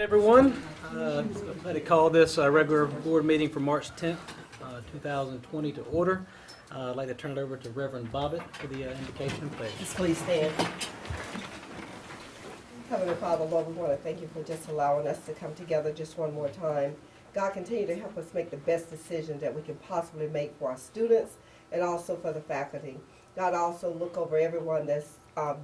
Everyone, I'd like to call this regular board meeting for March 10th, 2020 to order. I'd like to turn it over to Reverend Bobbitt for the invocation and pledge. Please stand. Heavenly Father, Lord, we want to thank you for just allowing us to come together just one more time. God, continue to help us make the best decision that we can possibly make for our students and also for the faculty. God, also look over everyone that's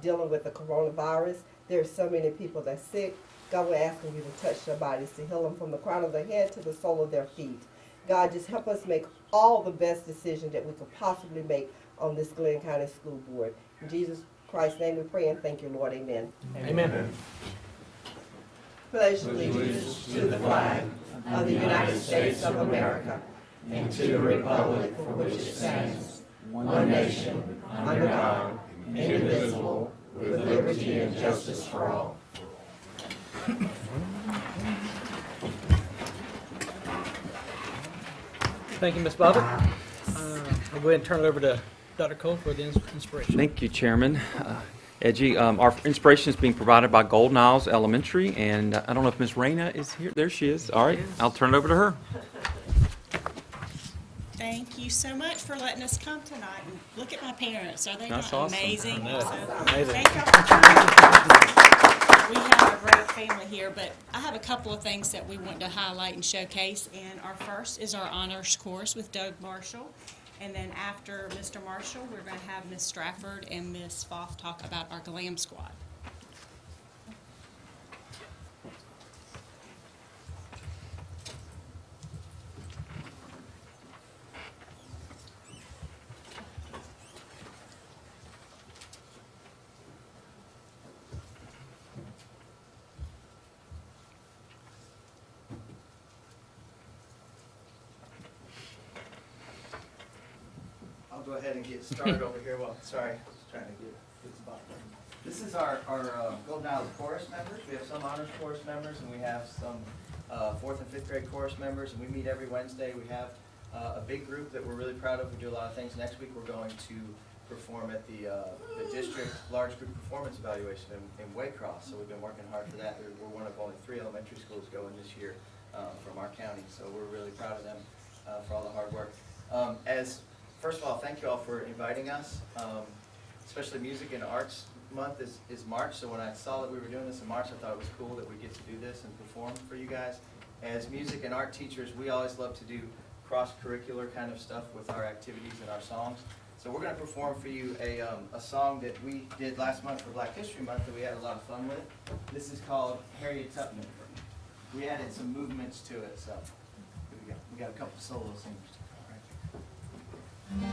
dealing with the coronavirus. There are so many people that's sick. God, we're asking you to touch their bodies, to heal them from the crown of their head to the sole of their feet. God, just help us make all the best decisions that we could possibly make on this Glynn County School Board. In Jesus Christ's name we pray and thank you, Lord. Amen. Amen. Pledge allegiance to the flag of the United States of America and to the republic for which it stands, one nation, under God, indivisible, with liberty and justice for all. Thank you, Ms. Bobbitt. I'll go ahead and turn it over to Dr. Cole for the inspiration. Thank you, Chairman. Edgy, our inspiration is being provided by Golden Isles Elementary, and I don't know if Ms. Raina is here. There she is. All right, I'll turn it over to her. Thank you so much for letting us come tonight. And look at my parents. Are they That's not awesome. amazing? I know. So, Amazing. thank y'all for coming. We have a great family here, but I have a couple of things that we want to highlight and showcase. And our first is our honors course with Doug Marshall. And then after Mr. Marshall, we're going to have Ms. Strafford and Ms. Foff talk about our Glam Squad. I'll go ahead and get started over here. Well, sorry, just trying to get a good spot. This is our Golden Isles chorus members. We have some honors chorus members, and we have some 4th and 5th grade chorus members, and we meet every Wednesday. We have a big group that we're really proud of. We do a lot of things. Next week, we're going to perform at the district large group performance evaluation in Waycross. So we've been working hard for that. We're one of only 3 elementary schools going this year from our county. So we're really proud of them for all the hard work. First of all, thank you all for inviting us. Especially Music and Arts Month is March, so when I saw that we were doing this in March, I thought it was cool that we get to do this and perform for you guys. As music and art teachers, we always love to do cross-curricular kind of stuff with our activities and our songs. So we're going to perform for you a song that we did last month for Black History Month that we had a lot of fun with. This is called Harriet Tubman. We added some movements to it, so here we go. We got a couple solo singers. So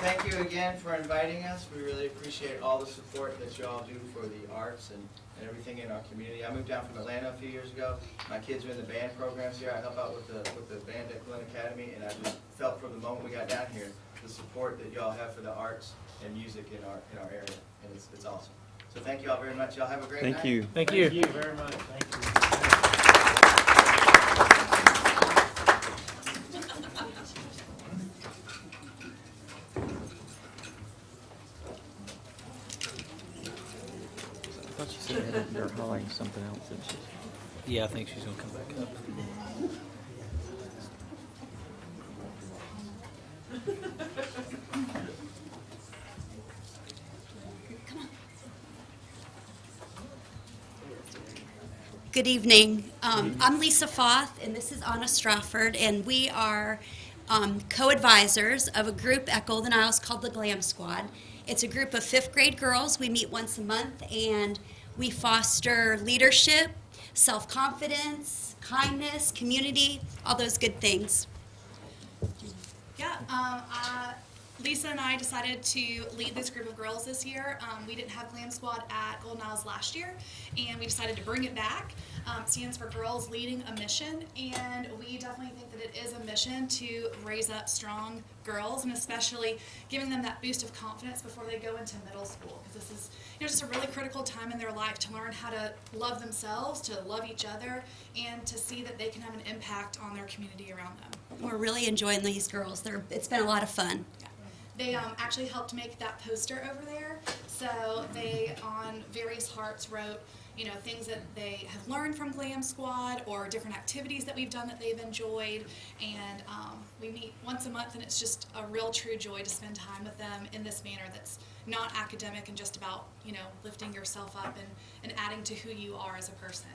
thank you again for inviting us. We really appreciate all the support that you all do for the arts and everything in our community. I moved down from Atlanta a few years ago. My kids are in the band programs here. I help out with the band at Glynn Academy, and I just felt from the moment we got down here the support that y'all have for the arts and music in our area, and it's awesome. So thank you all very much. Y'all have a great night. Thank you. Thank you. Thank you very much. Thank you. I thought she said they're highlighting something else. Didn't she? Yeah, I think she's gonna come back up. Good evening. I'm Lisa Foth, and this is Anna Strafford, and we are co-advisors of a group at Golden Isles called the Glam Squad. It's a group of 5th grade girls. We meet once a month, and we foster leadership, self-confidence, kindness, community, all those good things. Yeah, Lisa and I decided to lead this group of girls this year. We didn't have Glam Squad at Golden Isles last year, and we decided to bring it back. It stands for Girls Leading a Mission, and we definitely think that it is a mission to raise up strong girls, and especially giving them that boost of confidence before they go into middle school, because this is just a really critical time in their life to learn how to love themselves, to love each other, and to see that they can have an impact on their community around them. We're really enjoying these girls. It's been a lot of fun. Yeah. They actually helped make that poster over there. So they, on various hearts, wrote, things that they have learned from Glam Squad or different activities that we've done that they've enjoyed. And we meet once a month, and it's just a real true joy to spend time with them in this manner that's not academic and just about, lifting yourself up and adding to who you are as a person.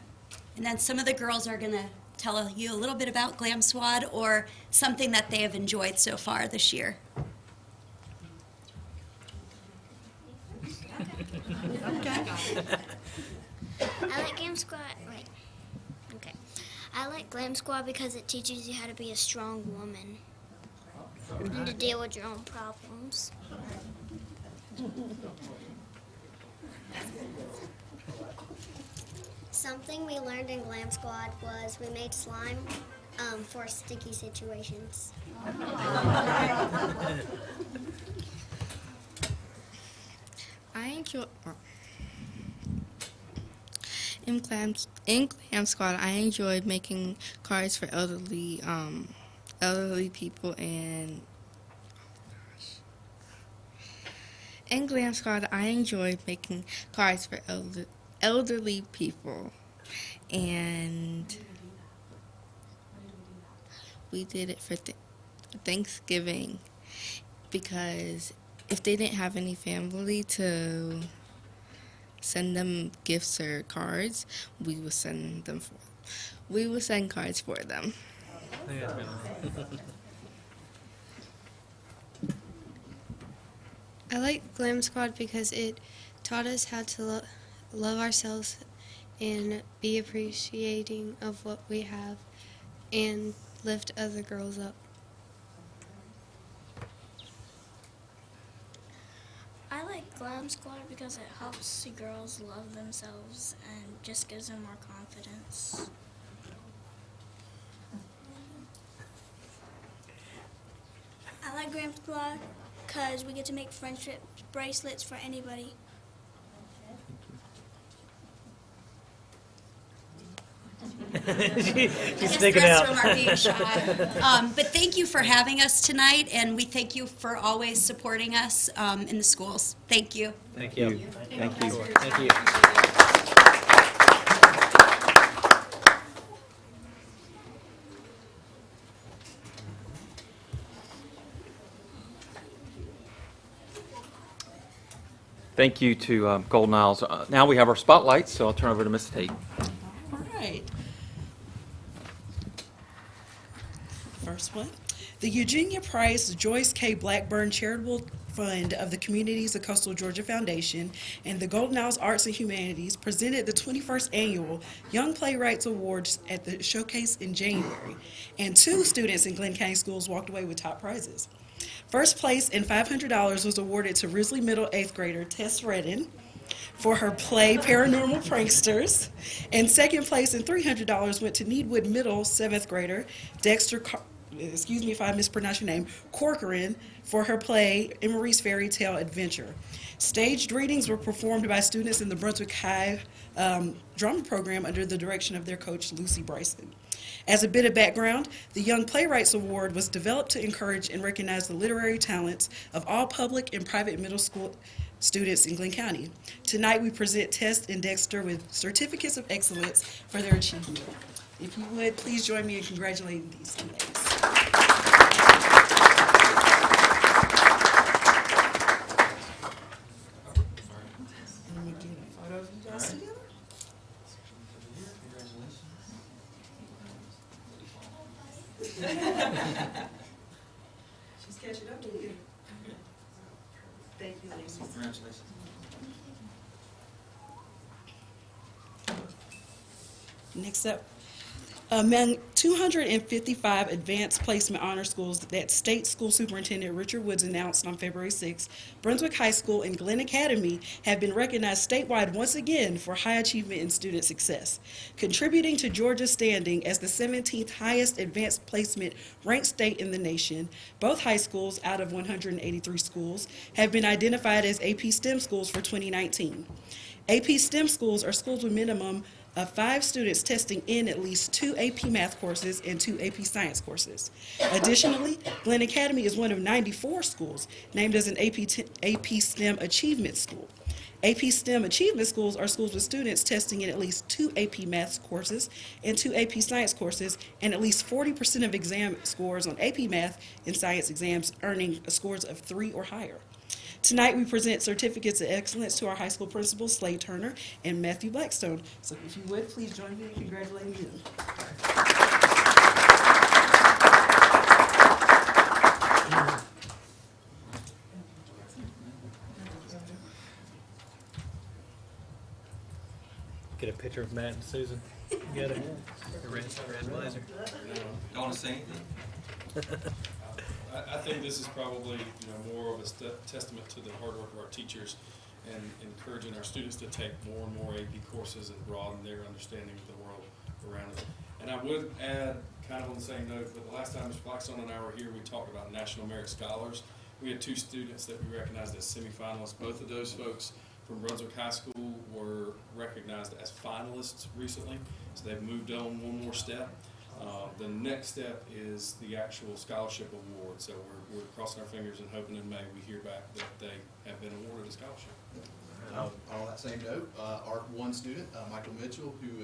And then some of the girls are going to tell you a little bit about Glam Squad or something that they have enjoyed so far this year. I like Glam Squad. Wait. Okay. I like Glam Squad because it teaches you how to be a strong woman and to deal with your own problems. Something we learned in Glam Squad was we made slime for sticky situations. I enjoy in Glam Squad. I enjoyed making cards for elderly people, and in Glam Squad, I enjoyed making cards for elderly people, and we did it for Thanksgiving because if they didn't have any family to send them gifts or cards, we would send cards for them. I like Glam Squad because it taught us how to love ourselves and be appreciating of what we have and lift other girls up. I like Glam Squad because it helps the girls love themselves and just gives them more confidence. I like Glam Squad because we get to make friendship bracelets for anybody. She's sticking out. From our being shy. But thank you for having us tonight, and we thank you for always supporting us in the schools. Thank you. Thank you. Thank you. Thank you. Thank you to Golden Isles. Now we have our spotlights, so I'll turn over to Ms. Tate. All right. First one. The Eugenia Price Joyce K. Blackburn Charitable Fund of the Communities of Coastal Georgia Foundation and the Golden Isles Arts and Humanities presented the 21st Annual Young Playwrights Awards at the showcase in January, and 2 students in Glenn County Schools walked away with top prizes. First place and $500 was awarded to Risley Middle 8th grader Tess Redden for her play Paranormal Pranksters. And second place and $300 went to Needwood Middle 7th grader Dexter, excuse me if I mispronounce your name, Corcoran, for her play Emery's Fairy Tale Adventure. Staged readings were performed by students in the Brunswick High drama program under the direction of their coach, Lucy Bryson. As a bit of background, the Young Playwrights Award was developed to encourage and recognize the literary talents of all public and private middle school students in Glynn County. Tonight, we present Tess and Dexter with certificates of excellence for their achievement. If you would, please join me in congratulating these two ladies. And we get a photo of you guys together. She's catching up to you. Thank you, ladies. Congratulations. Next up, among 255 advanced placement honor schools that State School Superintendent Richard Woods announced on February 6, Brunswick High School and Glynn Academy have been recognized statewide once again for high achievement in student success, contributing to Georgia's standing as the 17th highest advanced placement ranked state in the nation. Both high schools, out of 183 schools, have been identified as AP STEM schools for 2019. AP STEM schools are schools with minimum of 5 students testing in at least 2 AP Math courses and 2 AP Science courses. Additionally, Glynn Academy is one of 94 schools named as an AP STEM Achievement School. AP STEM Achievement Schools are schools with students testing in at least 2 AP Math courses and 2 AP Science courses, and at least 40% of exam scores on AP Math and Science exams earning scores of 3 or higher. Tonight, we present certificates of excellence to our high school principals, Slade Turner and Matthew Blackstone. So if you would, please join me in congratulating them. Get a picture of Matt and Susan. You got it? Red blazer. Don't want to say anything? I think this is probably, more of a testament to the hard work of our teachers and encouraging our students to take more and more AP courses and broaden their understanding of the world around us. And I would add, kind of on the same note, but the last time Mr. Blackstone and I were here, we talked about National Merit Scholars. We had 2 students that we recognized as semifinalists. Both of those folks from Brunswick High School were recognized as finalists recently, so they've moved on one more step. The next step is the actual scholarship award. So we're crossing our fingers and hoping in May we hear back that they have been awarded a scholarship. On that same note, our one student, Michael Mitchell, who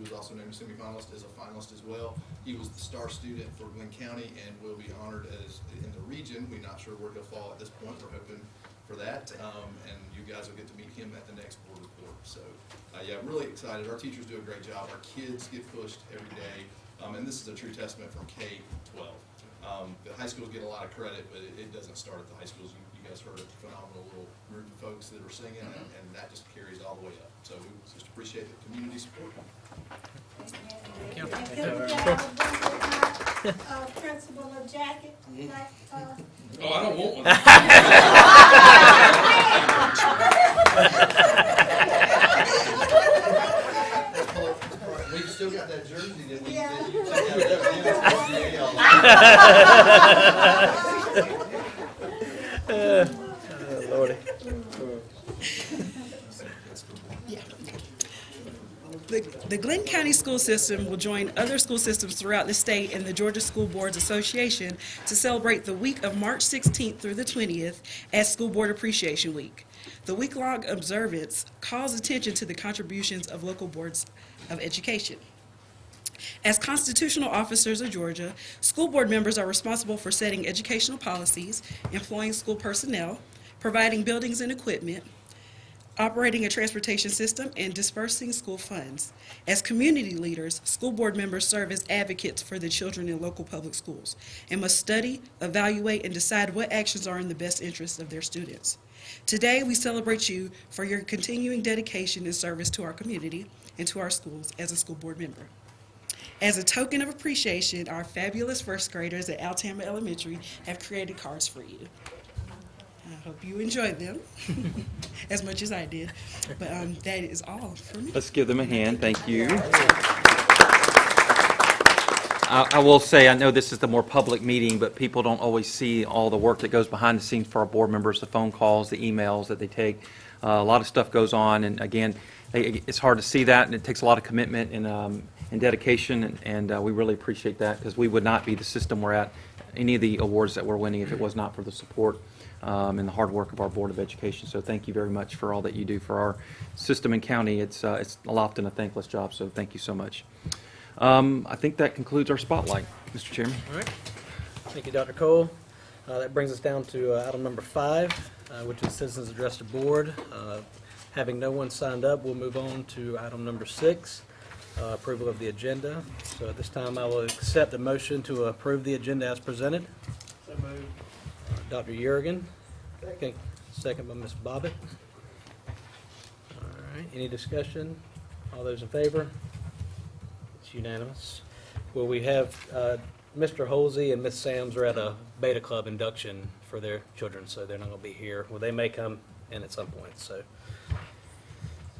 was also named a semifinalist, is a finalist as well. He was the star student for Glynn County and will be honored as in the region. We're not sure where he'll fall at this point. We're hoping for that, and you guys will get to meet him at the next board report. So, yeah, I'm really excited. Our teachers do a great job. Our kids get pushed every day. And this is a true testament from K-12. The high schools get a lot of credit, but it doesn't start at the high schools. You guys heard a phenomenal little group of folks that were singing, and that just carries all the way up. So we just appreciate the community support. Thank you. Principal of jacket. Oh, I don't want one. We've still got that jersey that we Yeah. Lordy. The Glynn County School System will join other school systems throughout the state and the Georgia School Boards Association to celebrate the week of March 16th through the 20th as School Board Appreciation Week. The week-long observance calls attention to the contributions of local boards of education. As constitutional officers of Georgia, school board members are responsible for setting educational policies, employing school personnel, providing buildings and equipment, operating a transportation system, and dispersing school funds. As community leaders, school board members serve as advocates for the children in local public schools and must study, evaluate, and decide what actions are in the best interest of their students. Today, we celebrate you for your continuing dedication and service to our community and to our schools as a school board member. As a token of appreciation, our fabulous first graders at Altama Elementary have created cards for you. I hope you enjoyed them as much as I did. But that is all for me. Let's give them a hand. Thank you. I will say, I know this is the more public meeting, but people don't always see all the work that goes behind the scenes for our board members, the phone calls, the emails that they take. A lot of stuff goes on, and again, it's hard to see that, and it takes a lot of commitment and dedication, and we really appreciate that, because we would not be the system we're at, any of the awards that we're winning, if it was not for the support and the hard work of our Board of Education. So thank you very much for all that you do for our system and county. It's often a thankless job, so thank you so much. I think that concludes our spotlight, Mr. Chairman. All right. Thank you, Dr. Cole. That brings us down to item number 5, which is Citizens Address to Board. Having no one signed up, we'll move on to item number 6, approval of the agenda. So at this time, I will accept a motion to approve the agenda as presented. So moved. Dr. Yergin. Second by Ms. Bobbitt. All right. Any discussion? All those in favor? It's unanimous. Well, we have Mr. Holsey and Miss Sams are at a Beta Club induction for their children, so they're not going to be here. Well, they may come in at some point. So,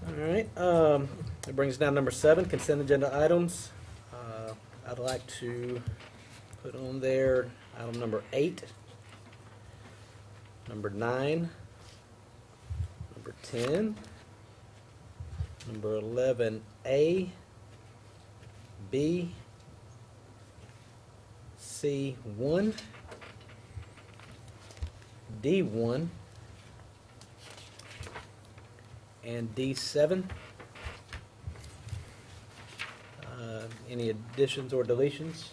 all right. That brings us down to number 7, consent agenda items. I'd like to put on there item number 8, number 9, number 10, number 11A, B, C1, D1, and D7. Any additions or deletions?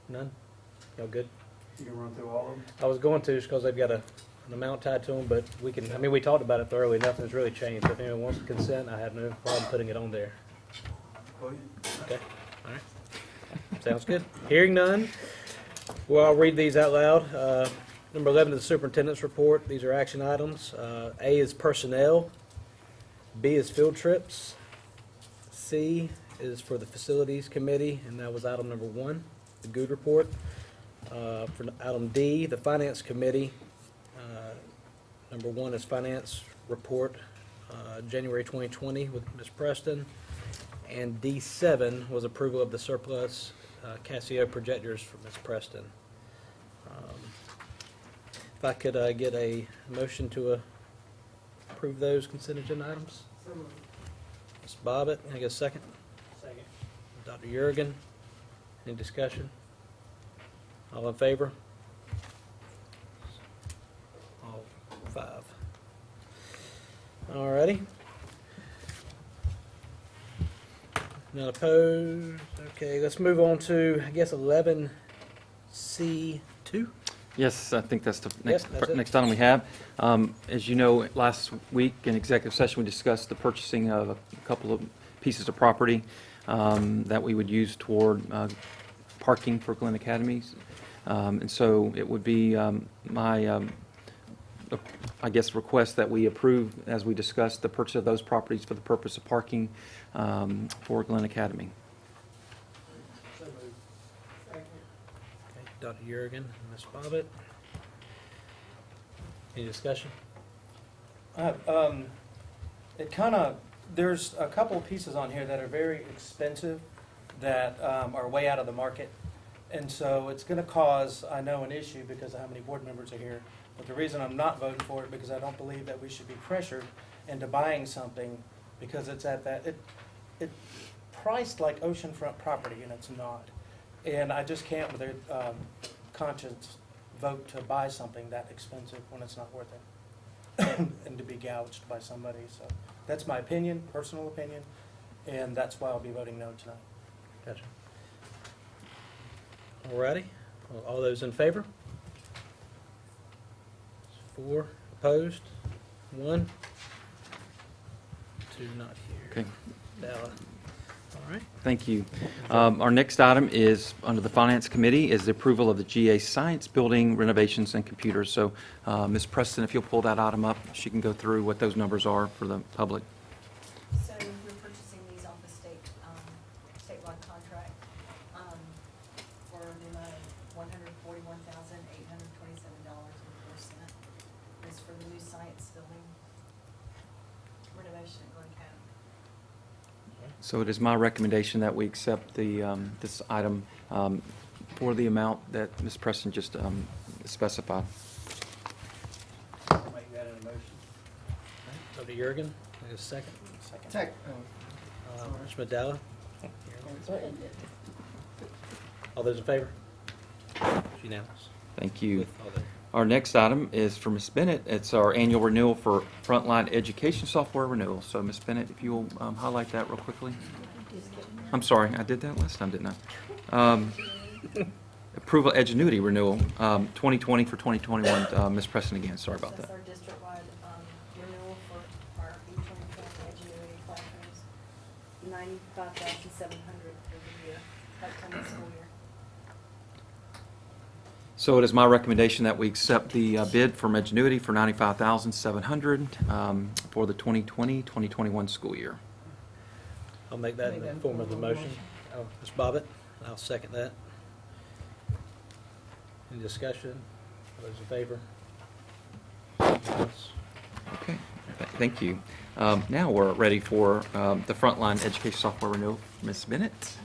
None? Y'all good? You can run through all of them? I was going to, just because they've got an amount tied to them, but we can, I mean, we talked about it thoroughly. Nothing's really changed. If anyone wants consent, I have no problem putting it on there. Okay, all right. Sounds good. Hearing none, well, I'll read these out loud. Number 11 is the superintendent's report. These are action items. A is personnel. B is field trips. C is for the facilities committee, and that was item number 1, the GOOD report. For item D, the finance committee, number 1 is finance report, January 2020 with Ms. Preston. And D7 was approval of the surplus Casio projectors for Ms. Preston. If I could get a motion to approve those consent agenda items. Ms. Bobbitt, can I get a second? Second. Dr. Yergin, any discussion? All in favor? All 5. All righty. None opposed. Okay, let's move on to, I guess, 11C2. Yes, I think that's the Yes, that's it. next item we have. As you know, last week in executive session, we discussed the purchasing of a couple of pieces of property that we would use toward parking for Glynn Academies. And so it would be my, I guess, request that we approve, as we discussed, the purchase of those properties for the purpose of parking for Glynn Academy. So moved. Second. Okay, Dr. Yergin and Ms. Bobbitt. Any discussion? It kind of, there's a couple of pieces on here that are very expensive that are way out of the market. And so it's going to cause, I know, an issue because of how many board members are here. But the reason I'm not voting for it because I don't believe that we should be pressured into buying something because it's at that, it priced like oceanfront property and it's not. And I just can't with a conscience vote to buy something that expensive when it's not worth it and to be gouged by somebody. So that's my opinion, personal opinion, and that's why I'll be voting no tonight. Gotcha. All righty. All those in favor? 4 opposed, 1, 2 not here. Okay. Dalla. All right. Thank you. Our next item is, under the Finance Committee, is the approval of the GA Science Building renovations and computers. So, Ms. Preston, if you'll pull that item up, she can go through what those numbers are for the public. $141,827.04 is for the new science building renovation at Glynn County. So it is my recommendation that we accept this item for the amount that Ms. Preston just specified. Make that in a motion. Go to Jurgen, a second. Second. Mr. Medalla? All those in favor? Unanimous. Thank you. With all the- Our next item is for Ms. Bennett. It's our annual renewal for Frontline Education Software renewal. So Ms. Bennett, if you will highlight that real quickly. I'm sorry, I did that last time, didn't I? Approval Edgenuity renewal, 2020 for 2021. Ms. Preston again, sorry about That's that. our district-wide renewal for our E-2020 Ingenuity classrooms, $95,700 for the year, upcoming school year. So it is my recommendation that we accept the bid from Edgenuity for $95,700 for the 2020-2021 school year. I'll make that in the form of the motion. Ms. Bobbitt, I'll second that. Any discussion? All those in favor? Unanimous. Okay, thank you. Now we're ready for the Frontline Education Software renewal. Ms. Bennett?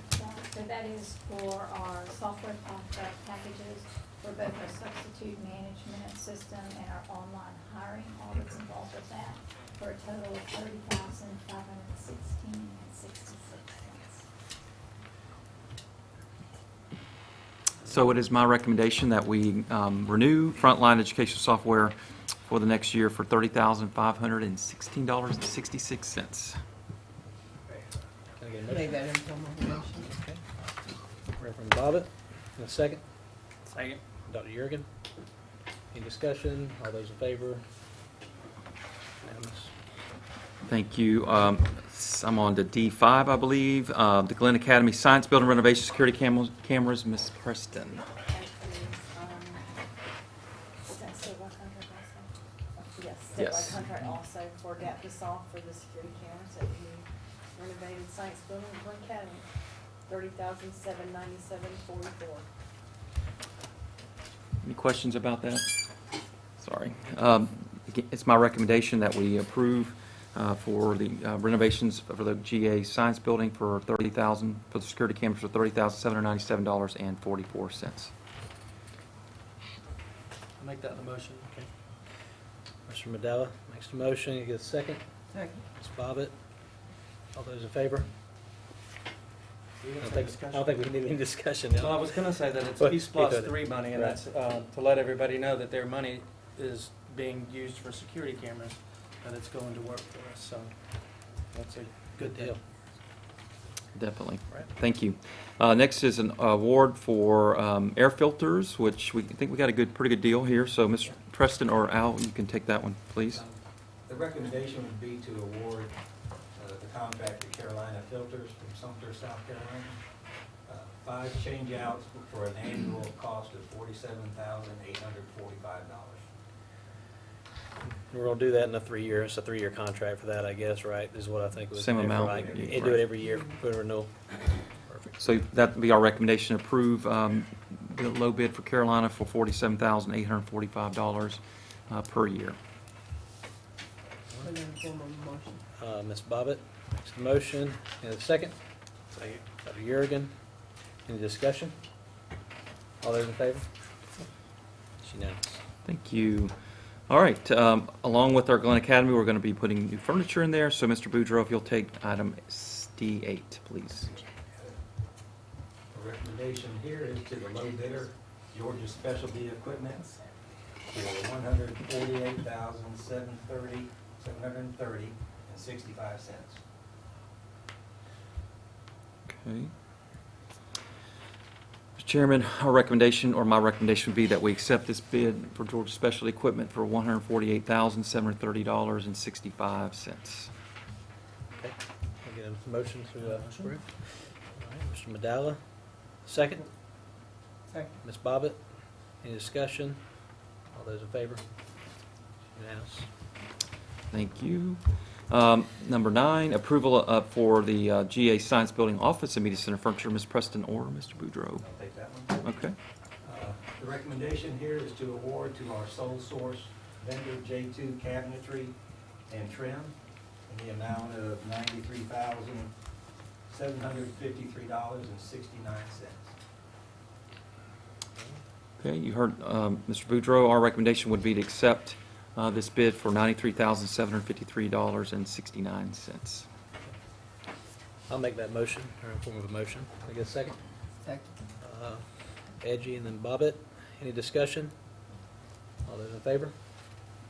So that is for our software contract packages for both our substitute management system and our online hiring. All that's involved with that for a total of $30,516.66. So it is my recommendation that we renew Frontline Education Software for the next year for $30,516.66. Can I get a motion? Make that in form of a motion. Okay. Reverend Bobbitt, in a second. Second. Dr. Jurgen. Any discussion? All those in favor? Unanimous. Thank you. I'm on to D5, I believe. The Glynn Academy Science Building Renovation Security Cameras. Ms. Preston. Is that statewide contract also? Yes, Yes. statewide contract also for GAP to solve for the security cameras at the renovated science building at Glynn County, $30,797.44. Any questions about that? Sorry. It's my recommendation that we approve for the renovations for the GA Science Building for $30,000 for the security cameras for $30,797.44. I'll make that the motion. Okay. Mr. Medalla makes the motion. You get a second? Second. Ms. Bobbitt. All those in favor? I don't think we need any discussion now. Well, I was going to say that it's But East you Plus could. 3 money, and Right. that's to let everybody know that their money is being used for security cameras, and it's going to work for us, so that's a good deal. Definitely. Right. Thank you. Next is an award for air filters, which we think we got a pretty good deal here. So Mr. Preston or Al, you can take that one, please. The recommendation would be to award the contract to Carolina Filters from Sumter, South Carolina. 5 changeouts for an annual cost of $47,845. We're gonna do that in a 3-year, it's a 3-year contract for that, I guess, right? Is what I think was. Same amount. Right. Yeah, And do it every year for renewal. Perfect. So that would be our recommendation, approve the low bid for Carolina for $47,845 per year. Put it in form of a motion. Ms. Bobbitt makes the motion. And a second? Second. Dr. Jurgen. Any discussion? All those in favor? It's unanimous. Thank you. All right, along with our Glenn Academy, we're going to be putting new furniture in there. So Mr. Boudreau, if you'll take item D8, please. The recommendation here is to the low bidder, Georgia Specialty Equipment, for $148,730.65. Okay. Mr. Chairman, our recommendation, or my recommendation would be that we accept this bid for Georgia Special Equipment for $148,730.65. Okay. I'll get a motion to approve. All right, Mr. Medalla, second. Second. Ms. Bobbitt, any discussion? All those in favor? Unanimous. Thank you. Number 9, approval for the GA Science Building Office and Media Center furniture. Ms. Preston or Mr. Boudreau? I'll take that one. Okay. The recommendation here is to award to our sole source vendor J2 Cabinetry and Trim in the amount of $93,753.69. Okay, you heard Mr. Boudreau. Our recommendation would be to accept this bid for $93,753.69. I'll make that motion, or in form of a motion. Can I get a second? Second. Edgy and then Bobbitt. Any discussion? All those in favor?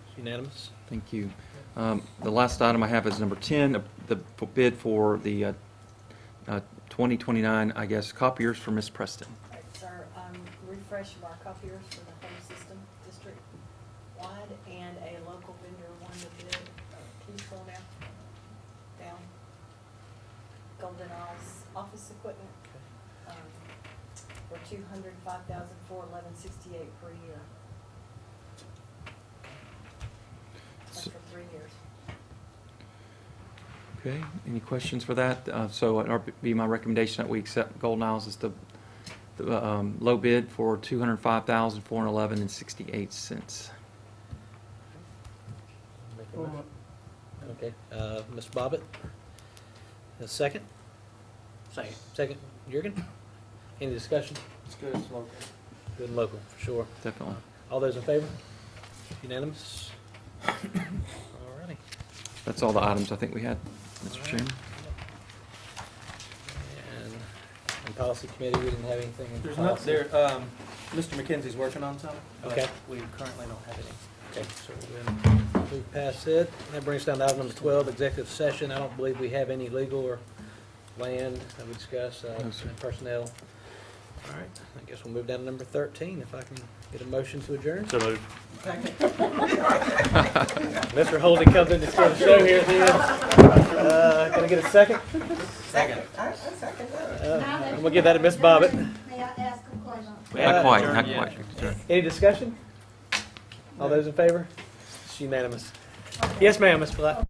It's unanimous. Thank you. The last item I have is number 10, the bid for the 2029, I guess, copiers for Ms. Preston. Right, sir, refresh of our copiers for the whole system, district-wide, and a local vendor won the bid. Can you scroll down? Down. Golden Isles office equipment. For $205,411.68 per year. That's for 3 years. Okay, any questions for that? So it would be my recommendation that we accept Golden Isles as the low bid for $205,411.68. Make a motion. Okay, Ms. Bobbitt, a second? Second. Second, Jurgen? Any discussion? It's good, it's local. Good and local, for sure. Definitely. All those in favor? Unanimous? All righty. That's all the items I think we had, Mr. All right. Chairman. And in policy committee, we didn't have anything in There's not, policy. Mr. McKenzie's working on something, but Okay. we currently don't have any. Okay, so we'll move past it. That brings us down to item number 12, executive session. I don't believe we have any legal or land that we discuss, No, sir. and personnel. All right, I guess we'll move down to number 13, if I can get a motion to adjourn. So moved. Mr. Holden comes in to steal the show here at the end. Can I get a second? Second. I second that. I'm gonna give that to Ms. Bobbitt. May I ask a question? Not quite, not quite. Any discussion? All those in favor? It's unanimous. Yes, ma'am, Ms. Black.